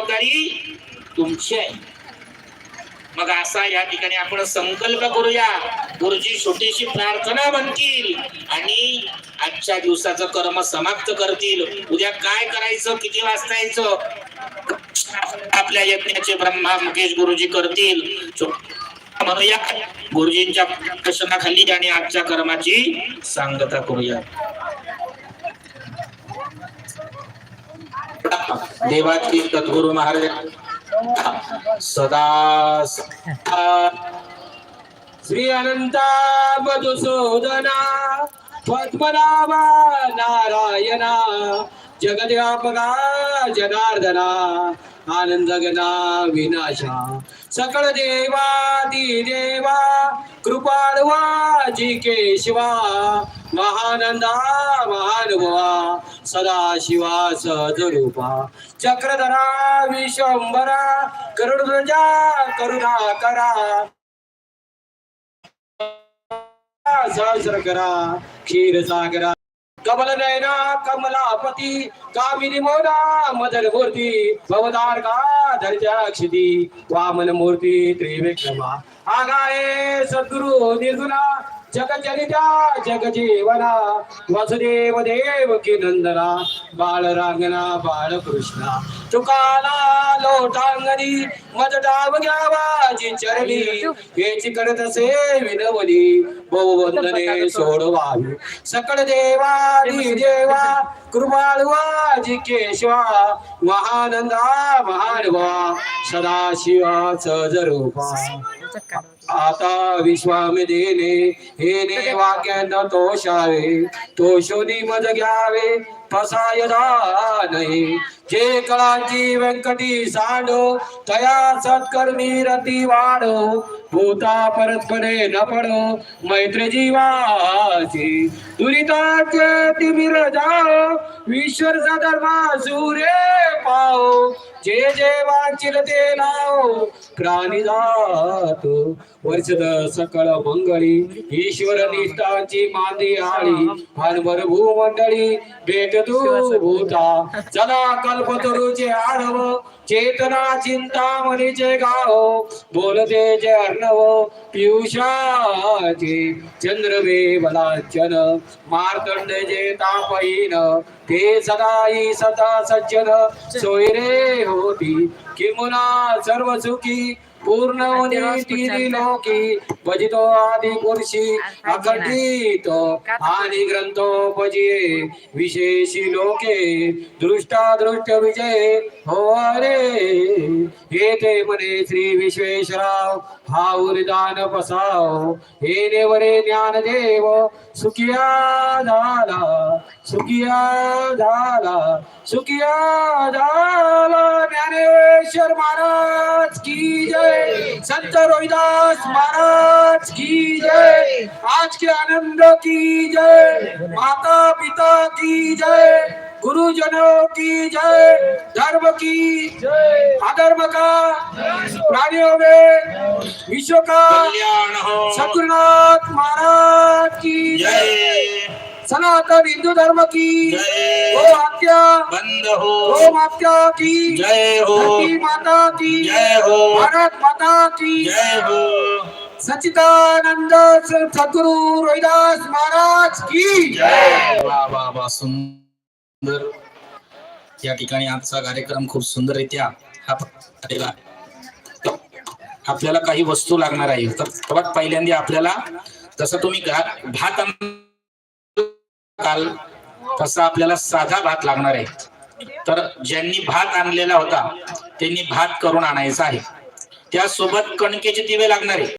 जबाबदारी तुमची आहे. मग असा या ठिकाणी आपण संकल्प करूया. गुरुजी छोटीशी प्रार्थना म्हणतील आणि आजच्या दिवसाचं कर्म समाप्त करतील. उद्या काय करायचं, किती वाजता यायचं, आपल्या यज्ञाचे ब्रह्मा मुकेश गुरुजी करतील. म्हणूया गुरुजींच्या प्रश्नाखाली आणि आजच्या कर्माची सांगता करूया. देवाची सद्गुरु महाराज सदा श्री अनंता मधुसूदना पद्मनाभा नारायणा जगद्व्यापका जनार्दना आनंद गणा विनाशा सकळ देवादी देवा कृपाळवा जी केशवा महानंदा महानुभवा सदाशिवा सहजरूपा चक्रधरा विश्वंभरा करुणध्वजा करुणा करा सहस्र करा क्षीर सागरा कमल नयना कमलापती कामिनी मोना मदन मूर्ती भवदार का धरजाक्षिती वामन मूर्ती त्रिविक्रमा आगाये सद्गुरु निर्गुणा जगजनिता जगजीवना वसुदेव देवकी नंदना बाळरांगणा बाळकृष्णा तुकाला लोटांगणी मज डाव घ्यावा जी चरणी हेची करत से विनवली बहुवंदने सोडवावी सकळ देवादी देवा कृपाळवा जी केशवा महानंदा महानवा सदाशिवा सहजरूपा आता विश्वामिदेने हे वाक्यांना तोषावे तोषोनी मज घ्यावे फसायदा नाही जे कळांची व्यंकटी सांडो तया सत्कर्मी रती वाढो भूता परस्परे न पडो मैत्र जीवाची दुरिताचे तिमिर जाओ ईश्वर धर्मा सूर्य पाओ जे जे वांचिल ते लाओ प्राणी जातो वर्षद सकळ मंगळी ईश्वर निष्ठाची मांदी आळी हनभर भूमंडळी भेट तू भूता चला कल्पतरुचे आढव चेतना चिंतामणीचे गाव बोलते जे अर्णव पियुषाचे चंद्रवे बलाचन मार्तंड जे तापहीन ते सदाई सदा सज्जन सोयरे होती किमुना सर्व सुखी पूर्ण तिरी लोकी भजितो आदि पुरुषी अखंडित आणि ग्रंथोपजिये विशेषी लोके दृष्टा दृष्ट विजय हो रे येते म्हणे श्री विश्वेश्वराव हा उरिदान पसाव हे देवरे ज्ञानदेव सुखिया झाला सुखिया झाला सुखिया झाला ज्ञानेश्वर महाराज की जय संत रोहिदास महाराज की जय आज के आनंद की जय माता पिता की जय गुरुजनों की जय धर्म की जय अधर्म का प्राणियों में विश्व का कल्याण हो सद्गुरुनाथ महाराज की जय सनातन हिंदू धर्म की गो हत्या बंद हो गो माता की जय हो धरती माता की जय हो भारत माता की जय हो सच्चिदानंद सद्गुरु रोहिदास महाराज की जय वा वा वा सुंदर या ठिकाणी आजचा कार्यक्रम खूप सुंदररित्या हा झालेला. आपल्याला काही वस्तू लागणार आहे तर सर्वात पहिल्यांदा आपल्याला जसं तुम्ही भात काल तसा आपल्याला साधा भात लागणार आहे. तर ज्यांनी भात आणलेला होता त्यांनी भात करून आणायचा आहे. त्यासोबत कणकेचे दिवे लागणार आहे.